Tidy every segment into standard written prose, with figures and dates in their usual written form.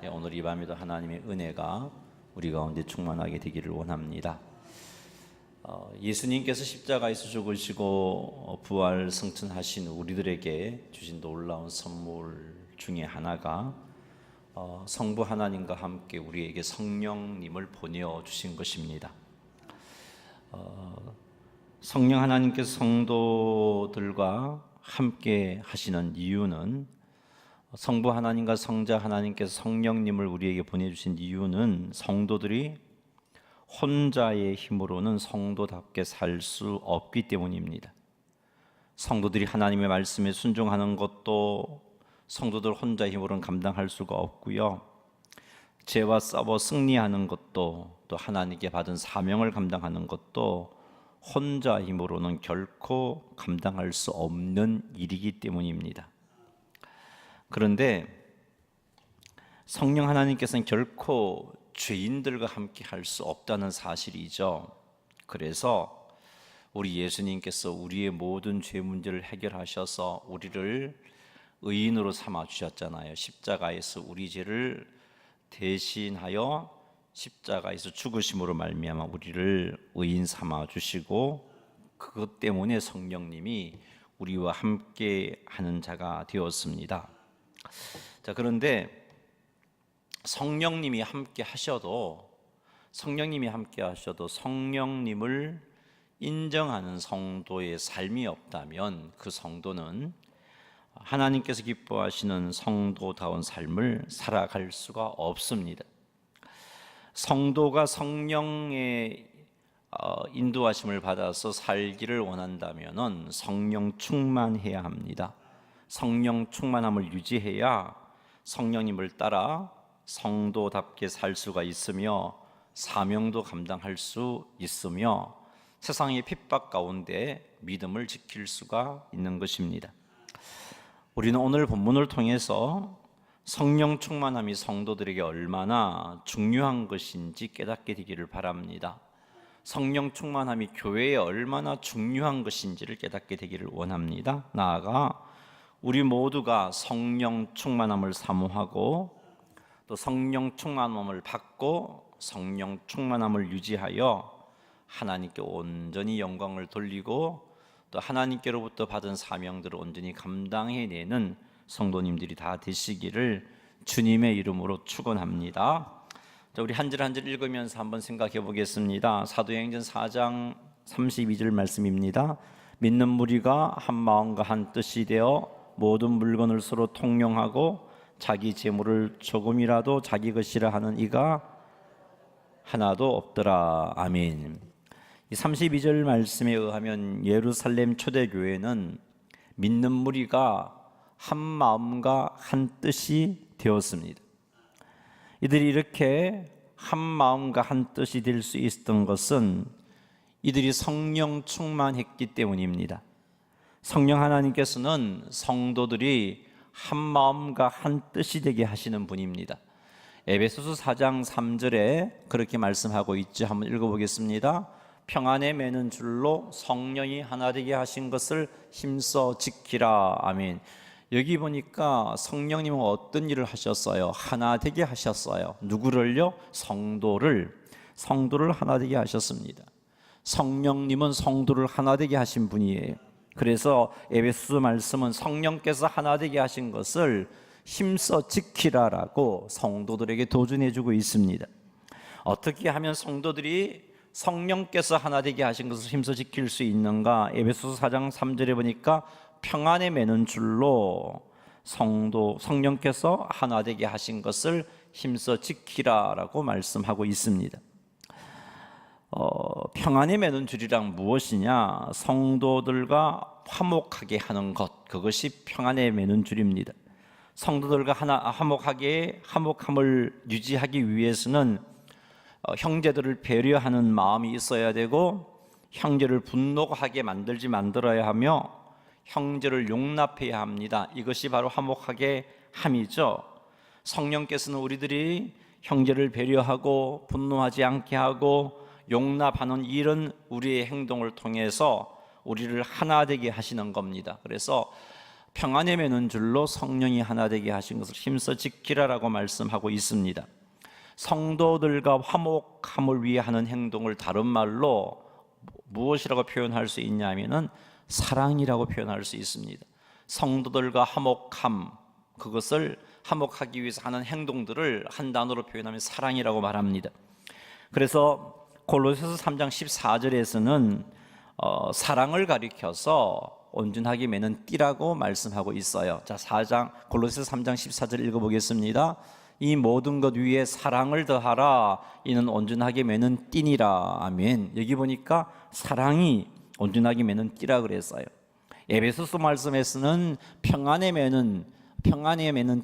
오늘 이 밤에도 하나님의 은혜가 우리 가운데 충만하게 되기를 원합니다. 예수님께서 십자가에서 죽으시고 부활 승천하신 우리들에게 주신 놀라운 선물 중에 하나가 성부 하나님과 함께 우리에게 성령님을 보내주신 것입니다. 성령 하나님께서 성도들과 함께 하시는 이유는, 성부 하나님과 성자 하나님께서 성령님을 우리에게 보내주신 이유는 성도들이 혼자의 힘으로는 성도답게 살 수 없기 때문입니다. 성도들이 하나님의 말씀에 순종하는 것도 성도들 혼자의 힘으로는 감당할 수가 없고요, 죄와 싸워 승리하는 것도, 또 하나님께 받은 사명을 감당하는 것도 혼자 힘으로는 결코 감당할 수 없는 일이기 때문입니다. 그런데 성령 하나님께서는 결코 죄인들과 함께 할 수 없다는 사실이죠. 그래서 우리 예수님께서 우리의 모든 죄 문제를 해결하셔서 우리를 의인으로 삼아 주셨잖아요. 십자가에서 우리 죄를 대신하여 십자가에서 죽으심으로 말미암아 우리를 의인 삼아 주시고, 그것 때문에 성령님이 우리와 함께 하는 자가 되었습니다. 자, 그런데 성령님이 함께 하셔도 성령님을 인정하는 성도의 삶이 없다면 그 성도는 하나님께서 기뻐하시는 성도다운 삶을 살아갈 수가 없습니다. 성도가 성령의 인도하심을 받아서 살기를 원한다면 성령 충만해야 합니다. 성령 충만함을 유지해야 성령님을 따라 성도답게 살 수가 있으며 사명도 감당할 수 있으며 세상의 핍박 가운데 믿음을 지킬 수가 있는 것입니다. 우리는 오늘 본문을 통해서 성령 충만함이 성도들에게 얼마나 중요한 것인지 깨닫게 되기를 바랍니다. 성령 충만함이 교회에 얼마나 중요한 것인지를 깨닫게 되기를 원합니다. 나아가 우리 모두가 성령 충만함을 사모하고 또 성령 충만함을 받고 성령 충만함을 유지하여 하나님께 온전히 영광을 돌리고 또 하나님께로부터 받은 사명들을 온전히 감당해내는 성도님들이 다 되시기를 주님의 이름으로 축원합니다. 자, 우리 한 절 한 절 읽으면서 한번 생각해 보겠습니다. 사도행전 4장 32절 말씀입니다. 믿는 무리가 한 마음과 한 뜻이 되어 모든 물건을 서로 통용하고 자기 재물을 조금이라도 자기 것이라 하는 이가 하나도 없더라. 아멘. 이 32절 말씀에 의하면 예루살렘 초대교회는 믿는 무리가 한 마음과 한 뜻이 되었습니다. 이들이 이렇게 한 마음과 한 뜻이 될 수 있었던 것은 이들이 성령 충만했기 때문입니다. 성령 하나님께서는 성도들이 한 마음과 한 뜻이 되게 하시는 분입니다. 에베소서 4장 3절에 그렇게 말씀하고 있죠. 한번 읽어보겠습니다. 평안에 매는 줄로 성령이 하나 되게 하신 것을 힘써 지키라. 아멘. 여기 보니까 성령님은 어떤 일을 하셨어요? 하나 되게 하셨어요. 누구를요? 성도를 하나 되게 하셨습니다. 성령님은 성도를 하나 되게 하신 분이에요. 그래서 에베소서 말씀은 성령께서 하나 되게 하신 것을 힘써 지키라라고 성도들에게 도전해 주고 있습니다. 어떻게 하면 성도들이 성령께서 하나 되게 하신 것을 힘써 지킬 수 있는가? 에베소서 4장 3절에 보니까 평안에 매는 줄로 성령께서 하나 되게 하신 것을 힘써 지키라라고 말씀하고 있습니다. 평안에 매는 줄이란 무엇이냐? 성도들과 화목하게 하는 것, 그것이 평안에 매는 줄입니다. 성도들과 화목함을 유지하기 위해서는 형제들을 배려하는 마음이 있어야 되고, 형제를 분노하게 만들어야 하며 형제를 용납해야 합니다. 이것이 바로 화목하게 함이죠. 성령께서는 우리들이 형제를 배려하고 분노하지 않게 하고 용납하는 이런 우리의 행동을 통해서 우리를 하나 되게 하시는 겁니다. 그래서 평안에 매는 줄로 성령이 하나 되게 하신 것을 힘써 지키라라고 말씀하고 있습니다. 성도들과 화목함을 위해 하는 행동을 다른 말로 무엇이라고 표현할 수 있냐면은 사랑이라고 표현할 수 있습니다. 성도들과 화목함, 그것을 화목하기 위해서 하는 행동들을 한 단어로 표현하면 사랑이라고 말합니다. 그래서 골로새서 3장 14절에서는 사랑을 가리켜서 온전하게 매는 띠라고 말씀하고 있어요. 자, 골로새서 3장 14절 읽어보겠습니다. 이 모든 것 위에 사랑을 더하라. 이는 온전하게 매는 띠니라. 아멘. 여기 보니까 사랑이 온전하게 매는 띠라 그랬어요. 에베소서 말씀에서는 평안에 매는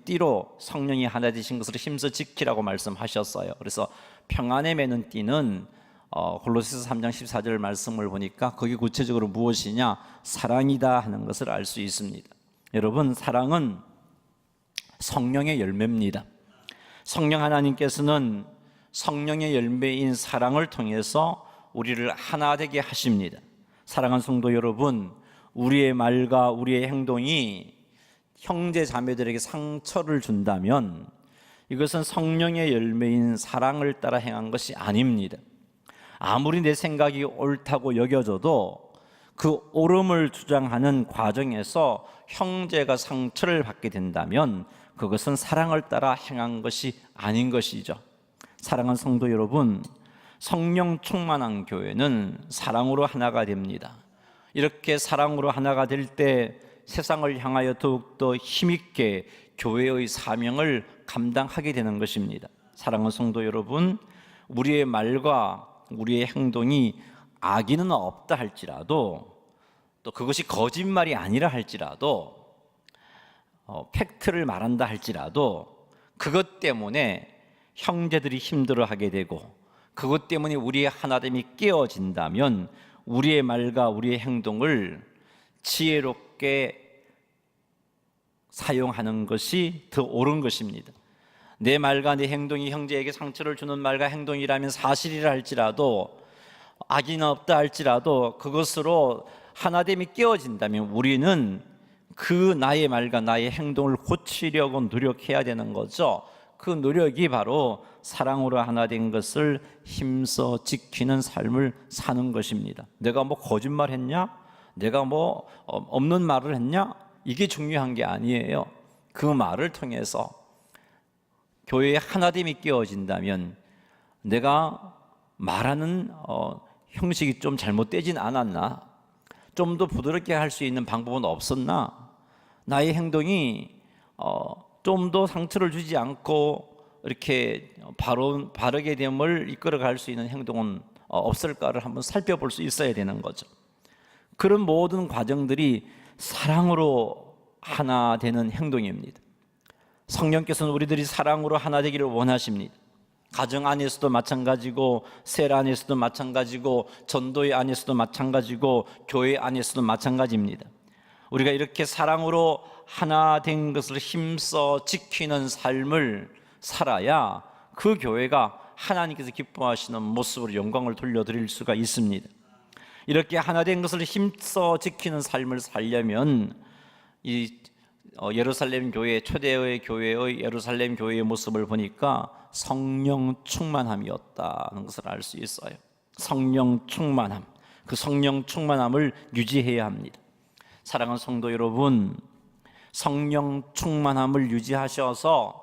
띠로 성령이 하나 되신 것을 힘써 지키라고 말씀하셨어요. 그래서 평안에 매는 띠는 골로새서 3장 14절 말씀을 보니까 거기 구체적으로 무엇이냐? 사랑이다 하는 것을 알 수 있습니다. 여러분, 사랑은 성령의 열매입니다. 성령 하나님께서는 성령의 열매인 사랑을 통해서 우리를 하나 되게 하십니다. 사랑하는 성도 여러분, 우리의 말과 우리의 행동이 형제 자매들에게 상처를 준다면 이것은 성령의 열매인 사랑을 따라 행한 것이 아닙니다. 아무리 내 생각이 옳다고 여겨져도 그 옳음을 주장하는 과정에서 형제가 상처를 받게 된다면 그것은 사랑을 따라 행한 것이 아닌 것이죠. 사랑하는 성도 여러분, 성령 충만한 교회는 사랑으로 하나가 됩니다. 이렇게 사랑으로 하나가 될 때 세상을 향하여 더욱더 힘있게 교회의 사명을 감당하게 되는 것입니다. 사랑하는 성도 여러분, 우리의 말과 우리의 행동이 악의는 없다 할지라도, 또 그것이 거짓말이 아니라 할지라도, 팩트를 말한다 할지라도 그것 때문에 형제들이 힘들어하게 되고 그것 때문에 우리의 하나됨이 깨어진다면 우리의 말과 우리의 행동을 지혜롭게 사용하는 것이 더 옳은 것입니다. 내 말과 내 행동이 형제에게 상처를 주는 말과 행동이라면 사실이라 할지라도, 악의는 없다 할지라도 그것으로 하나됨이 깨어진다면 우리는 그 나의 말과 나의 행동을 고치려고 노력해야 되는 거죠. 그 노력이 바로 사랑으로 하나 된 것을 힘써 지키는 삶을 사는 것입니다. 내가 뭐 거짓말 했냐? 내가 뭐 없는 말을 했냐? 이게 중요한 게 아니에요. 그 말을 통해서 교회의 하나됨이 깨어진다면 내가 말하는 형식이 좀 잘못되진 않았나? 좀 더 부드럽게 할 수 있는 방법은 없었나? 나의 행동이 좀 더 상처를 주지 않고 이렇게 바르게 됨을 이끌어갈 수 있는 행동은 없을까를 한번 살펴볼 수 있어야 되는 거죠. 그런 모든 과정들이 사랑으로 하나 되는 행동입니다. 성령께서는 우리들이 사랑으로 하나 되기를 원하십니다. 가정 안에서도 마찬가지고, 셀 안에서도 마찬가지고, 전도회 안에서도 마찬가지고, 교회 안에서도 마찬가지입니다. 우리가 이렇게 사랑으로 하나 된 것을 힘써 지키는 삶을 살아야 그 교회가 하나님께서 기뻐하시는 모습으로 영광을 돌려드릴 수가 있습니다. 이렇게 하나 된 것을 힘써 지키는 삶을 살려면 이 예루살렘 교회, 초대의 교회의 예루살렘 교회의 모습을 보니까 성령 충만함이었다는 것을 알 수 있어요. 성령 충만함, 그 성령 충만함을 유지해야 합니다. 사랑하는 성도 여러분, 성령 충만함을 유지하셔서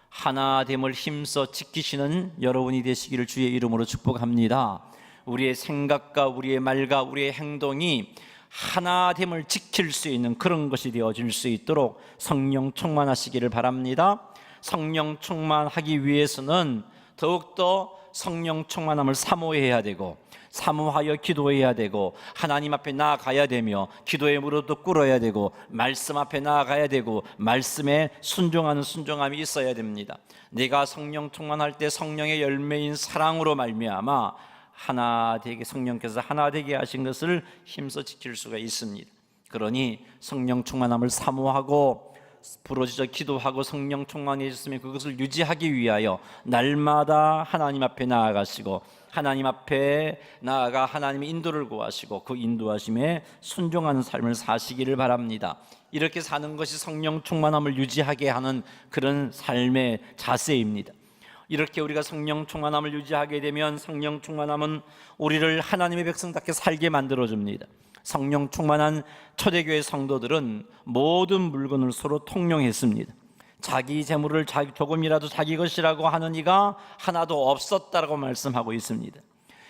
하나됨을 힘써 지키시는 여러분이 되시기를 주의 이름으로 축복합니다. 우리의 생각과 우리의 말과 우리의 행동이 하나됨을 지킬 수 있는 그런 것이 되어질 수 있도록 성령 충만하시기를 바랍니다. 성령 충만하기 위해서는 더욱더 성령 충만함을 사모해야 되고, 사모하여 기도해야 되고, 하나님 앞에 나아가야 되며, 기도의 무릎도 꿇어야 되고, 말씀 앞에 나아가야 되고, 말씀에 순종하는 순종함이 있어야 됩니다. 내가 성령 충만할 때 성령의 열매인 사랑으로 말미암아 하나 되게, 성령께서 하나 되게 하신 것을 힘써 지킬 수가 있습니다. 그러니 성령 충만함을 사모하고 부르짖어 기도하고 성령 충만해졌으면 그것을 유지하기 위하여 날마다 하나님 앞에 나아가시고 하나님 앞에 나아가 하나님의 인도를 구하시고 그 인도하심에 순종하는 삶을 사시기를 바랍니다. 이렇게 사는 것이 성령 충만함을 유지하게 하는 그런 삶의 자세입니다. 이렇게 우리가 성령 충만함을 유지하게 되면 성령 충만함은 우리를 하나님의 백성답게 살게 만들어줍니다. 성령 충만한 초대교회 성도들은 모든 물건을 서로 통용했습니다. 자기 재물을 조금이라도 자기 것이라고 하는 이가 하나도 없었다라고 말씀하고 있습니다.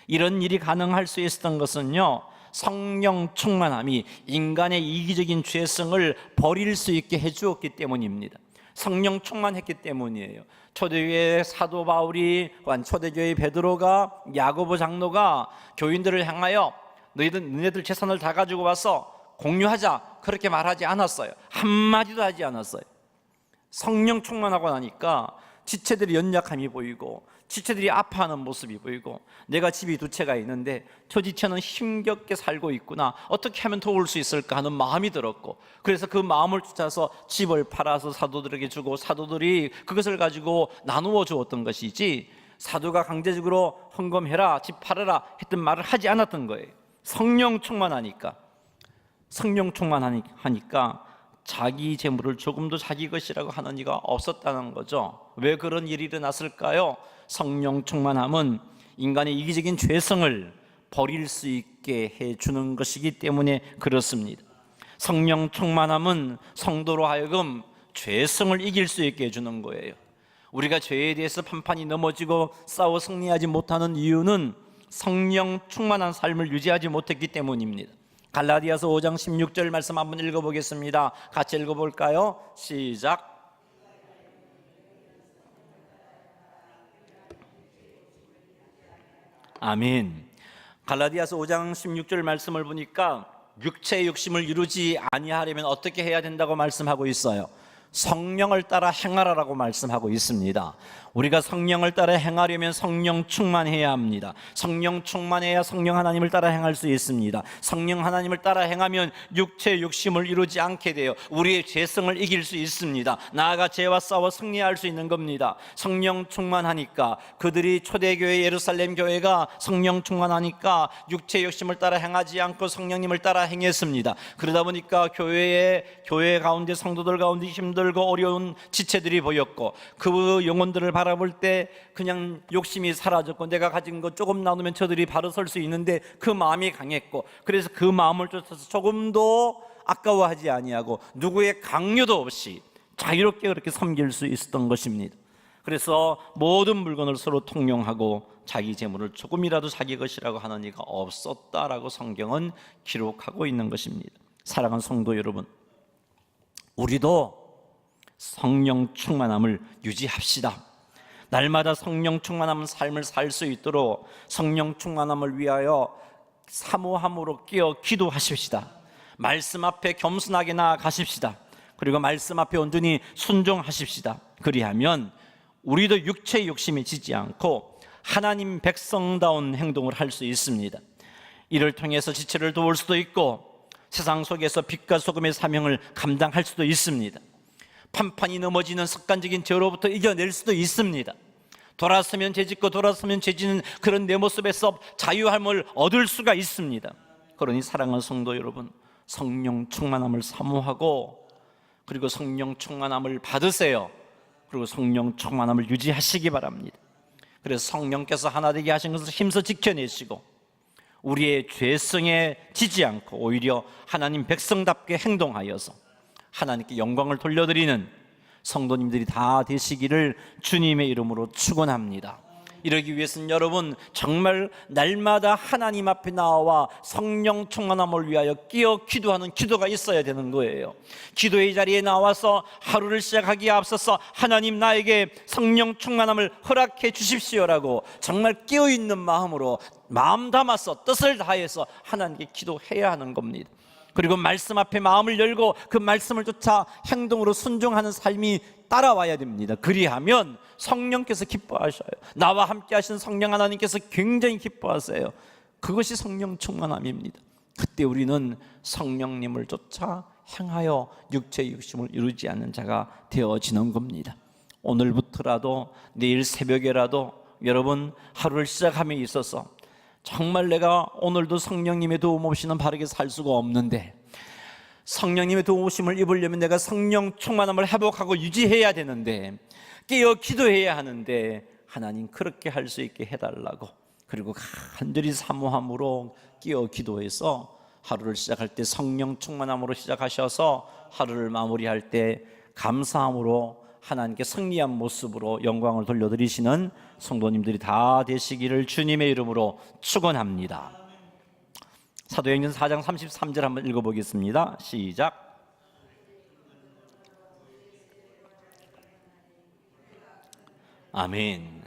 이런 일이 가능할 수 있었던 것은요, 성령 충만함이 인간의 이기적인 죄성을 버릴 수 있게 해주었기 때문입니다. 성령 충만했기 때문이에요. 초대교회 사도 바울이 또한 초대교회 베드로가 야고보 장로가 교인들을 향하여 너희들 재산을 다 가지고 와서 공유하자 그렇게 말하지 않았어요. 한마디도 하지 않았어요. 성령 충만하고 나니까 지체들이 연약함이 보이고 지체들이 아파하는 모습이 보이고 내가 집이 2채가 있는데 저 지체는 힘겹게 살고 있구나, 어떻게 하면 도울 수 있을까 하는 마음이 들었고, 그래서 그 마음을 쫓아서 집을 팔아서 사도들에게 주고 사도들이 그것을 가지고 나누어 주었던 것이지, 사도가 강제적으로 헌금해라 집 팔아라 했던 말을 하지 않았던 거예요. 성령 충만하니까 자기 재물을 조금도 자기 것이라고 하는 이가 없었다는 거죠. 왜 그런 일이 일어났을까요? 성령 충만함은 인간의 이기적인 죄성을 버릴 수 있게 해주는 것이기 때문에 그렇습니다. 성령 충만함은 성도로 하여금 죄성을 이길 수 있게 해주는 거예요. 우리가 죄에 대해서 판판이 넘어지고 싸워 승리하지 못하는 이유는 성령 충만한 삶을 유지하지 못했기 때문입니다. 갈라디아서 5장 16절 말씀 한번 읽어보겠습니다. 같이 읽어볼까요? 시작. 아멘. 갈라디아서 5장 16절 말씀을 보니까 육체의 욕심을 이루지 아니하려면 어떻게 해야 된다고 말씀하고 있어요? 성령을 따라 행하라라고 말씀하고 있습니다. 우리가 성령을 따라 행하려면 성령 충만해야 합니다. 성령 충만해야 성령 하나님을 따라 행할 수 있습니다. 성령 하나님을 따라 행하면 육체의 욕심을 이루지 않게 돼요. 우리의 죄성을 이길 수 있습니다. 나아가 죄와 싸워 승리할 수 있는 겁니다. 성령 충만하니까, 그들이 초대교회 예루살렘 교회가 성령 충만하니까 육체의 욕심을 따라 행하지 않고 성령님을 따라 행했습니다. 그러다 보니까 교회 가운데 성도들 가운데 힘들고 어려운 지체들이 보였고, 그 영혼들을 바라볼 때 그냥 욕심이 사라졌고, 내가 가진 것 조금 나누면 저들이 바로 설 수 있는데 그 마음이 강했고, 그래서 그 마음을 쫓아서 조금도 아까워하지 아니하고 누구의 강요도 없이 자유롭게 그렇게 섬길 수 있었던 것입니다. 그래서 모든 물건을 서로 통용하고 자기 재물을 조금이라도 자기 것이라고 하는 이가 없었다라고 성경은 기록하고 있는 것입니다. 사랑하는 성도 여러분, 우리도 성령 충만함을 유지합시다. 날마다 성령 충만함 삶을 살 수 있도록 성령 충만함을 위하여 사모함으로 끼어 기도하십시다. 말씀 앞에 겸손하게 나아가십시다. 그리고 말씀 앞에 온전히 순종하십시다. 그리하면 우리도 육체의 욕심에 지지 않고 하나님 백성다운 행동을 할 수 있습니다. 이를 통해서 지체를 도울 수도 있고 세상 속에서 빛과 소금의 사명을 감당할 수도 있습니다. 판판이 넘어지는 습관적인 죄로부터 이겨낼 수도 있습니다. 돌아서면 죄짓고 돌아서면 죄짓는 그런 내 모습에서 자유함을 얻을 수가 있습니다. 그러니 사랑하는 성도 여러분, 성령 충만함을 사모하고 그리고 성령 충만함을 받으세요. 그리고 성령 충만함을 유지하시기 바랍니다. 그래서 성령께서 하나 되게 하신 것을 힘써 지켜내시고 우리의 죄성에 지지 않고 오히려 하나님 백성답게 행동하여서 하나님께 영광을 돌려드리는 성도님들이 다 되시기를 주님의 이름으로 축원합니다. 이러기 위해서는 여러분 정말 날마다 하나님 앞에 나와 성령 충만함을 위하여 끼어 기도하는 기도가 있어야 되는 거예요. 기도의 자리에 나와서 하루를 시작하기에 앞서서 하나님 나에게 성령 충만함을 허락해 주십시오라고 정말 끼어있는 마음으로 마음 담아서 뜻을 다해서 하나님께 기도해야 하는 겁니다. 그리고 말씀 앞에 마음을 열고 그 말씀을 쫓아 행동으로 순종하는 삶이 따라와야 됩니다. 그리하면 성령께서 기뻐하셔요. 나와 함께 하시는 성령 하나님께서 굉장히 기뻐하세요. 그것이 성령 충만함입니다. 그때 우리는 성령님을 쫓아 행하여 육체의 욕심을 이루지 않는 자가 되어지는 겁니다. 오늘부터라도 내일 새벽에라도 여러분 하루를 시작함에 있어서 정말 내가 오늘도 성령님의 도움 없이는 바르게 살 수가 없는데 성령님의 도우심을 입으려면 내가 성령 충만함을 회복하고 유지해야 되는데 깨어 기도해야 하는데 하나님 그렇게 할 수 있게 해달라고, 그리고 간절히 사모함으로 깨어 기도해서 하루를 시작할 때 성령 충만함으로 시작하셔서 하루를 마무리할 때 감사함으로 하나님께 승리한 모습으로 영광을 돌려드리시는 성도님들이 다 되시기를 주님의 이름으로 축원합니다. 사도행전 4장 33절 한번 읽어보겠습니다. 시작. 아멘.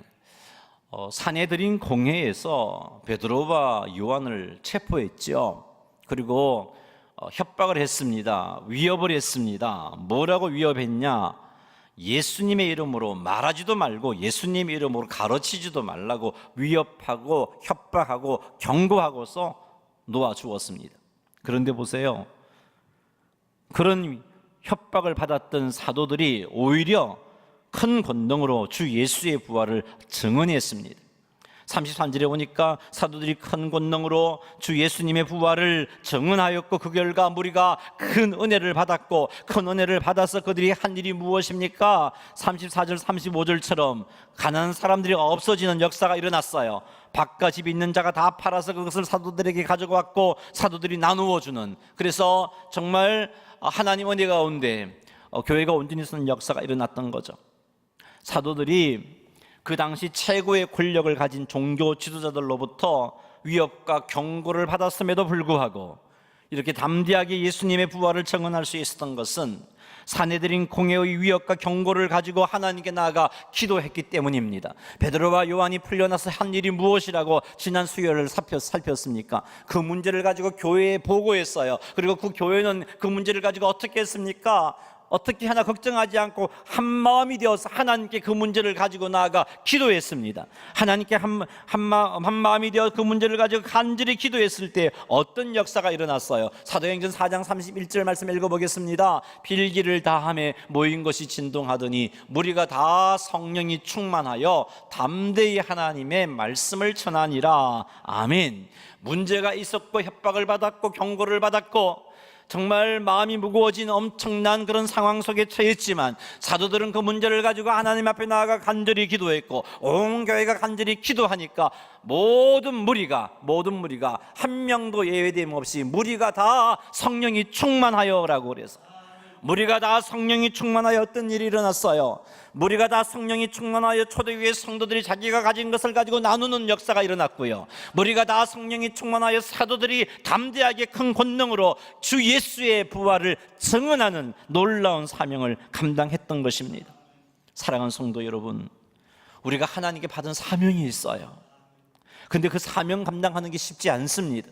산헤드린 공회에서 베드로와 요한을 체포했죠. 그리고 협박을 했습니다. 위협을 했습니다. 뭐라고 위협했냐? 예수님의 이름으로 말하지도 말고 예수님의 이름으로 가르치지도 말라고 위협하고 협박하고 경고하고서 놓아주었습니다. 그런데 보세요, 그런 협박을 받았던 사도들이 오히려 큰 권능으로 주 예수의 부활을 증언했습니다. 33절에 보니까 사도들이 큰 권능으로 주 예수님의 부활을 증언하였고 그 결과 무리가 큰 은혜를 받았고, 큰 은혜를 받아서 그들이 한 일이 무엇입니까? 34절 35절처럼 가난한 사람들이 없어지는 역사가 일어났어요. 밭과 집이 있는 자가 다 팔아서 그것을 사도들에게 가져왔고 사도들이 나누어 주는, 그래서 정말 하나님 은혜 가운데 교회가 온전히 서는 역사가 일어났던 거죠. 사도들이 그 당시 최고의 권력을 가진 종교 지도자들로부터 위협과 경고를 받았음에도 불구하고 이렇게 담대하게 예수님의 부활을 증언할 수 있었던 것은 산헤드린 공회의 위협과 경고를 가지고 하나님께 나아가 기도했기 때문입니다. 베드로와 요한이 풀려나서 한 일이 무엇이라고 지난 수요일을 살폈습니까? 그 문제를 가지고 교회에 보고했어요. 그리고 그 교회는 그 문제를 가지고 어떻게 했습니까? 어떻게 하나 걱정하지 않고 한 마음이 되어서 하나님께 그 문제를 가지고 나아가 기도했습니다. 하나님께 한 마음이 되어 그 문제를 가지고 간절히 기도했을 때 어떤 역사가 일어났어요? 사도행전 4장 31절 말씀 읽어보겠습니다. 필기를 다하며 모인 것이 진동하더니 무리가 다 성령이 충만하여 담대히 하나님의 말씀을 전하니라. 아멘. 문제가 있었고 협박을 받았고 경고를 받았고 정말 마음이 무거워진 엄청난 그런 상황 속에 처했지만 사도들은 그 문제를 가지고 하나님 앞에 나아가 간절히 기도했고 온 교회가 간절히 기도하니까 모든 무리가 한 명도 예외됨 없이 무리가 다 성령이 충만하여라고 그래서 무리가 다 성령이 충만하여 어떤 일이 일어났어요? 무리가 다 성령이 충만하여 초대교회 성도들이 자기가 가진 것을 가지고 나누는 역사가 일어났고요, 무리가 다 성령이 충만하여 사도들이 담대하게 큰 권능으로 주 예수의 부활을 증언하는 놀라운 사명을 감당했던 것입니다. 사랑하는 성도 여러분, 우리가 하나님께 받은 사명이 있어요. 근데 그 사명 감당하는 게 쉽지 않습니다.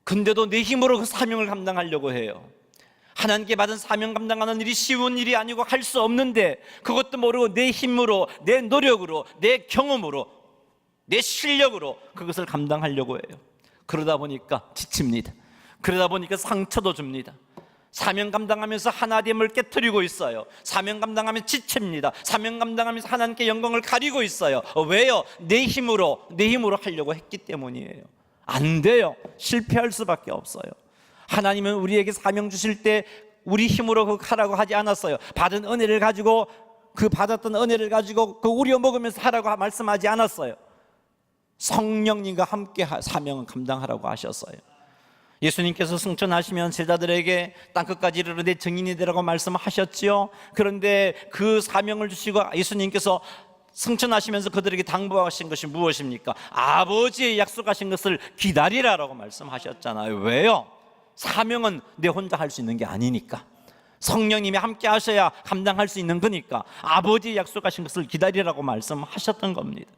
근데도 내 힘으로 그 사명을 감당하려고 해요. 하나님께 받은 사명 감당하는 일이 쉬운 일이 아니고 할 수 없는데 그것도 모르고 내 힘으로, 내 노력으로, 내 경험으로, 내 실력으로 그것을 감당하려고 해요. 그러다 보니까 지칩니다. 그러다 보니까 상처도 줍니다. 사명 감당하면서 하나됨을 깨트리고 있어요. 사명 감당하면 지칩니다. 사명 감당하면서 하나님께 영광을 가리고 있어요. 왜요? 내 힘으로 하려고 했기 때문이에요. 안 돼요. 실패할 수밖에 없어요. 하나님은 우리에게 사명 주실 때 우리 힘으로 그거 하라고 하지 않았어요. 받은 은혜를 가지고 그 받았던 은혜를 가지고 그 우려 먹으면서 하라고 말씀하지 않았어요. 성령님과 함께 사명을 감당하라고 하셨어요. 예수님께서 승천하시면 제자들에게 땅끝까지 이르르되 증인이 되라고 말씀하셨지요. 그런데 그 사명을 주시고 예수님께서 승천하시면서 그들에게 당부하신 것이 무엇입니까? 아버지의 약속하신 것을 기다리라라고 말씀하셨잖아요. 왜요? 사명은 내 혼자 할 수 있는 게 아니니까, 성령님이 함께 하셔야 감당할 수 있는 거니까 아버지의 약속하신 것을 기다리라고 말씀하셨던 겁니다.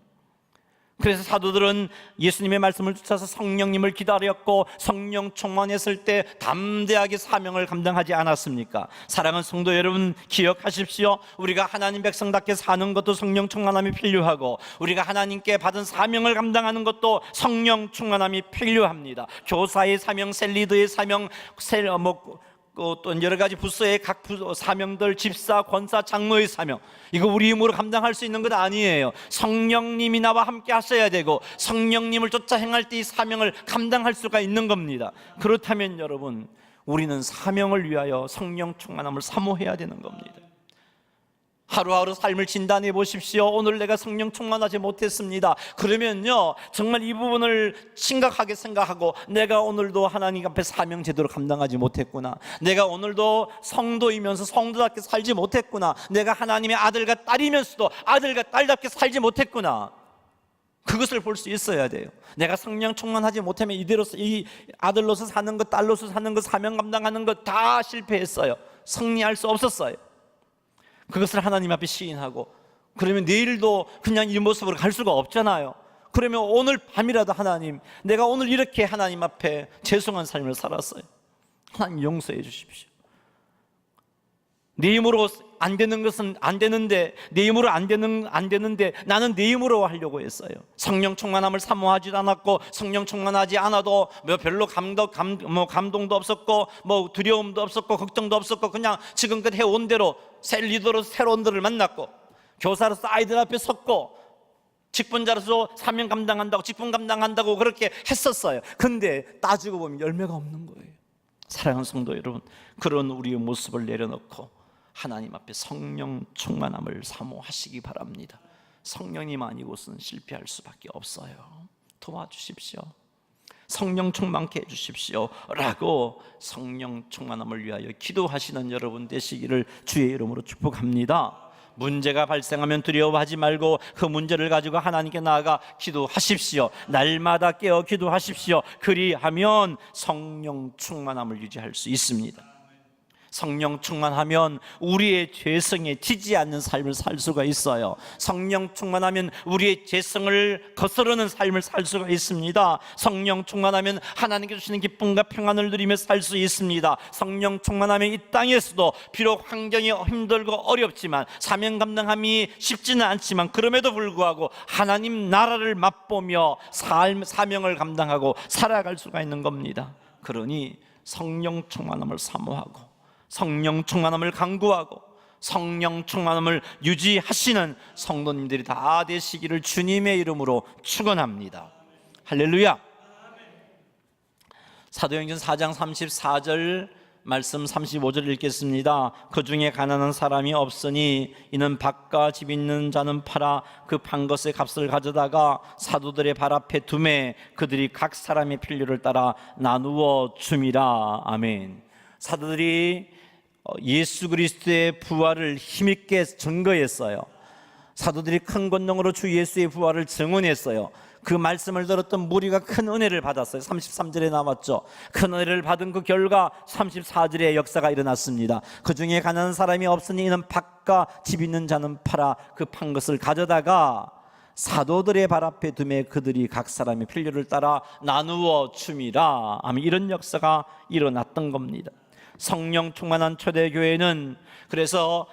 그래서 사도들은 예수님의 말씀을 쫓아서 성령님을 기다렸고 성령 충만했을 때 담대하게 사명을 감당하지 않았습니까? 사랑하는 성도 여러분, 기억하십시오. 우리가 하나님 백성답게 사는 것도 성령 충만함이 필요하고 우리가 하나님께 받은 사명을 감당하는 것도 성령 충만함이 필요합니다. 교사의 사명, 셀리더의 사명, 또 여러 가지 부서의 각 사명들, 집사, 권사, 장로의 사명, 이거 우리 힘으로 감당할 수 있는 것 아니에요. 성령님이 나와 함께 하셔야 되고 성령님을 쫓아 행할 때 이 사명을 감당할 수가 있는 겁니다. 그렇다면 여러분, 우리는 사명을 위하여 성령 충만함을 사모해야 되는 겁니다. 하루하루 삶을 진단해 보십시오. 오늘 내가 성령 충만하지 못했습니다. 그러면요, 정말 이 부분을 심각하게 생각하고, 내가 오늘도 하나님 앞에 사명 제대로 감당하지 못했구나, 내가 오늘도 성도이면서 성도답게 살지 못했구나, 내가 하나님의 아들과 딸이면서도 아들과 딸답게 살지 못했구나, 그것을 볼 수 있어야 돼요. 내가 성령 충만하지 못하면 이대로서 이 아들로서 사는 것, 딸로서 사는 것, 사명 감당하는 것 다 실패했어요. 승리할 수 없었어요. 그것을 하나님 앞에 시인하고, 그러면 내일도 그냥 이 모습으로 갈 수가 없잖아요. 그러면 오늘 밤이라도 하나님, 내가 오늘 이렇게 하나님 앞에 죄송한 삶을 살았어요, 하나님 용서해 주십시오. 내 힘으로 안 되는 것은 안 되는데, 내 힘으로 안 되는데 나는 내 힘으로 하려고 했어요. 성령 충만함을 사모하지도 않았고, 성령 충만하지 않아도 별로 감동도 없었고, 두려움도 없었고, 걱정도 없었고, 그냥 지금껏 해온 대로 새 리더로 새로운 들을 만났고, 교사로서 아이들 앞에 섰고, 직분자로서 사명 감당한다고, 직분 감당한다고 그렇게 했었어요. 근데 따지고 보면 열매가 없는 거예요. 사랑하는 성도 여러분, 그런 우리의 모습을 내려놓고 하나님 앞에 성령 충만함을 사모하시기 바랍니다. 성령님 아니고서는 실패할 수밖에 없어요. 도와주십시오. 성령 충만케 해주십시오 라고 성령 충만함을 위하여 기도하시는 여러분 되시기를 주의 이름으로 축복합니다. 문제가 발생하면 두려워하지 말고 그 문제를 가지고 하나님께 나아가 기도하십시오. 날마다 깨어 기도하십시오. 그리하면 성령 충만함을 유지할 수 있습니다. 성령 충만하면 우리의 죄성에 지지 않는 삶을 살 수가 있어요. 성령 충만하면 우리의 죄성을 거스르는 삶을 살 수가 있습니다. 성령 충만하면 하나님께 주시는 기쁨과 평안을 누리며 살 수 있습니다. 성령 충만하면 이 땅에서도 비록 환경이 힘들고 어렵지만, 사명 감당함이 쉽지는 않지만, 그럼에도 불구하고 하나님 나라를 맛보며 사명을 감당하고 살아갈 수가 있는 겁니다. 그러니 성령 충만함을 사모하고 성령 충만함을 강구하고 성령 충만함을 유지하시는 성도님들이 다 되시기를 주님의 이름으로 축원합니다. 할렐루야. 사도행전 4장 34절 말씀 35절 읽겠습니다. 그 중에 가난한 사람이 없으니 이는 밭과 집 있는 자는 팔아 그 판 것의 값을 가져다가 사도들의 발 앞에 두매 그들이 각 사람의 필요를 따라 나누어 줌이라. 아멘. 사도들이 예수 그리스도의 부활을 힘있게 증거했어요. 사도들이 큰 권능으로 주 예수의 부활을 증언했어요. 그 말씀을 들었던 무리가 큰 은혜를 받았어요. 33절에 나왔죠. 큰 은혜를 받은 그 결과 34절에 역사가 일어났습니다. 그 중에 가난한 사람이 없으니 이는 밭과 집 있는 자는 팔아 그 판 것을 가져다가 사도들의 발 앞에 두매 그들이 각 사람의 필요를 따라 나누어 줌이라. 아멘. 이런 역사가 일어났던 겁니다. 성령 충만한 초대교회는 그래서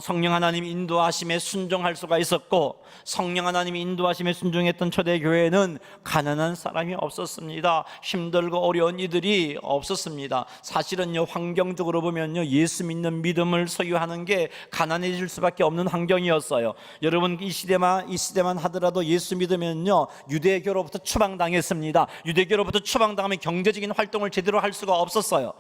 성령 하나님이 인도하심에 순종할 수가 있었고, 성령 하나님이 인도하심에 순종했던 초대교회는 가난한 사람이 없었습니다. 힘들고 어려운 이들이 없었습니다. 사실은요, 환경적으로 보면요, 예수 믿는 믿음을 소유하는 게 가난해질 수밖에 없는 환경이었어요. 여러분, 이 시대만 하더라도 예수 믿으면요, 유대교로부터 추방당했습니다. 유대교로부터 추방당하면 경제적인 활동을 제대로 할 수가 없었어요.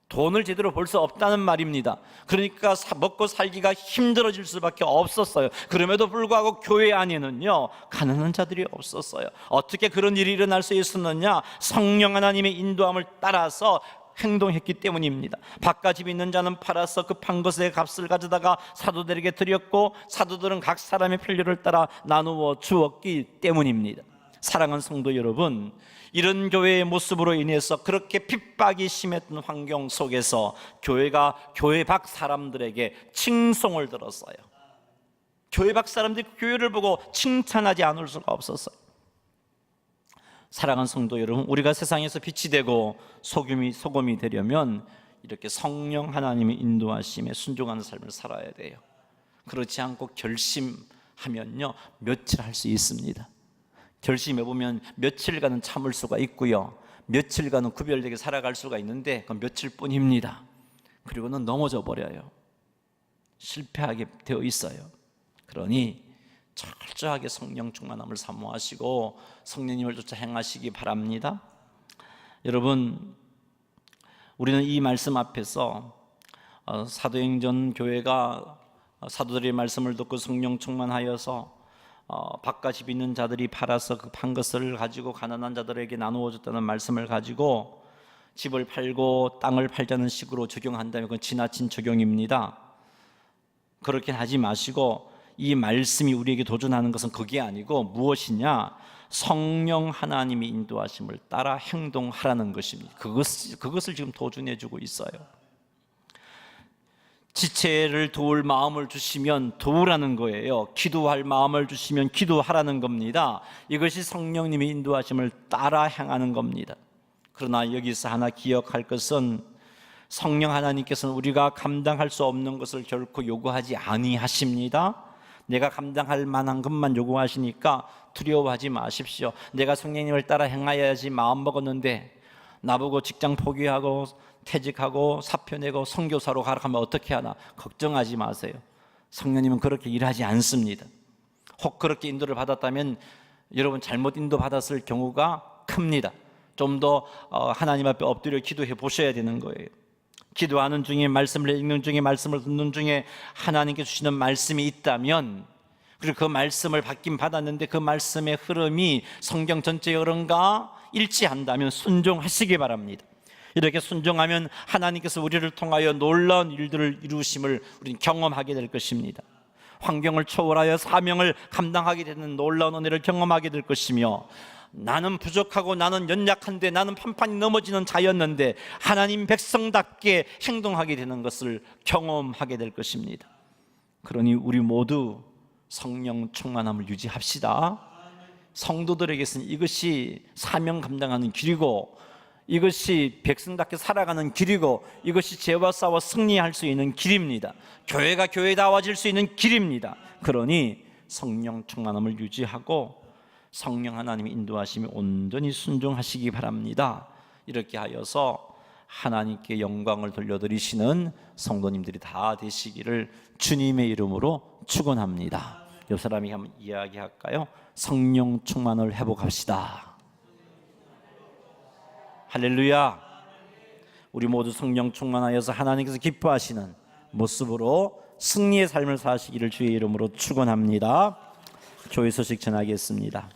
돈을 제대로 벌 수 없다는 말입니다. 그러니까 먹고 살기가 힘들어질 수밖에 없었어요. 그럼에도 불구하고 교회 안에는요, 가난한 자들이 없었어요. 어떻게 그런 일이 일어날 수 있었느냐? 성령 하나님의 인도함을 따라서 행동했기 때문입니다. 밭과 집 있는 자는 팔아서 그 판 것의 값을 가져다가 사도들에게 드렸고, 사도들은 각 사람의 필요를 따라 나누어 주었기 때문입니다. 사랑하는 성도 여러분, 이런 교회의 모습으로 인해서 그렇게 핍박이 심했던 환경 속에서 교회가 교회 밖 사람들에게 칭송을 들었어요. 교회 밖 사람들이 교회를 보고 칭찬하지 않을 수가 없었어요. 사랑하는 성도 여러분, 우리가 세상에서 빛이 되고 소금이 되려면 이렇게 성령 하나님의 인도하심에 순종하는 삶을 살아야 돼요. 그렇지 않고 결심하면요, 며칠 할 수 있습니다. 결심해보면 며칠간은 참을 수가 있고요, 며칠간은 구별되게 살아갈 수가 있는데 그건 며칠뿐입니다. 그리고는 넘어져 버려요. 실패하게 되어 있어요. 그러니 철저하게 성령 충만함을 사모하시고 성령님을 쫓아 행하시기 바랍니다. 여러분, 우리는 이 말씀 앞에서 사도행전 교회가 사도들의 말씀을 듣고 성령 충만하여서 바깥집 있는 자들이 팔아서 그 판 것을 가지고 가난한 자들에게 나누어 줬다는 말씀을 가지고 집을 팔고 땅을 팔자는 식으로 적용한다면 그건 지나친 적용입니다. 그렇게 하지 마시고 이 말씀이 우리에게 도전하는 것은 그게 아니고 무엇이냐? 성령 하나님이 인도하심을 따라 행동하라는 것입니다. 그것을 지금 도전해 주고 있어요. 지체를 도울 마음을 주시면 도우라는 거예요. 기도할 마음을 주시면 기도하라는 겁니다. 이것이 성령님이 인도하심을 따라 행하는 겁니다. 그러나 여기서 하나 기억할 것은 성령 하나님께서는 우리가 감당할 수 없는 것을 결코 요구하지 아니하십니다. 내가 감당할 만한 것만 요구하시니까 두려워하지 마십시오. 내가 성령님을 따라 행하여야지 마음먹었는데 나보고 직장 포기하고 퇴직하고 사표 내고 선교사로 가라 하면 어떻게 하나 걱정하지 마세요. 성령님은 그렇게 일하지 않습니다. 혹 그렇게 인도를 받았다면 여러분 잘못 인도받았을 경우가 큽니다. 좀 더 하나님 앞에 엎드려 기도해 보셔야 되는 거예요. 기도하는 중에 말씀을 읽는 중에 말씀을 듣는 중에 하나님께 주시는 말씀이 있다면, 그리고 그 말씀을 받긴 받았는데 그 말씀의 흐름이 성경 전체의 흐름과 일치한다면 순종하시기 바랍니다. 이렇게 순종하면 하나님께서 우리를 통하여 놀라운 일들을 이루심을 우리는 경험하게 될 것입니다. 환경을 초월하여 사명을 감당하게 되는 놀라운 은혜를 경험하게 될 것이며, 나는 부족하고 나는 연약한데 나는 판판이 넘어지는 자였는데 하나님 백성답게 행동하게 되는 것을 경험하게 될 것입니다. 그러니 우리 모두 성령 충만함을 유지합시다. 성도들에게서는 이것이 사명 감당하는 길이고, 이것이 백성답게 살아가는 길이고, 이것이 죄와 싸워 승리할 수 있는 길입니다. 교회가 교회다워질 수 있는 길입니다. 그러니 성령 충만함을 유지하고 성령 하나님의 인도하심에 온전히 순종하시기 바랍니다. 이렇게 하여서 하나님께 영광을 돌려드리시는 성도님들이 다 되시기를 주님의 이름으로 축원합니다. 옆 사람이 한번 이야기할까요? 성령 충만을 회복합시다. 할렐루야. 우리 모두 성령 충만하여서 하나님께서 기뻐하시는 모습으로 승리의 삶을 사시기를 주의 이름으로 축원합니다. 교회 소식 전하겠습니다.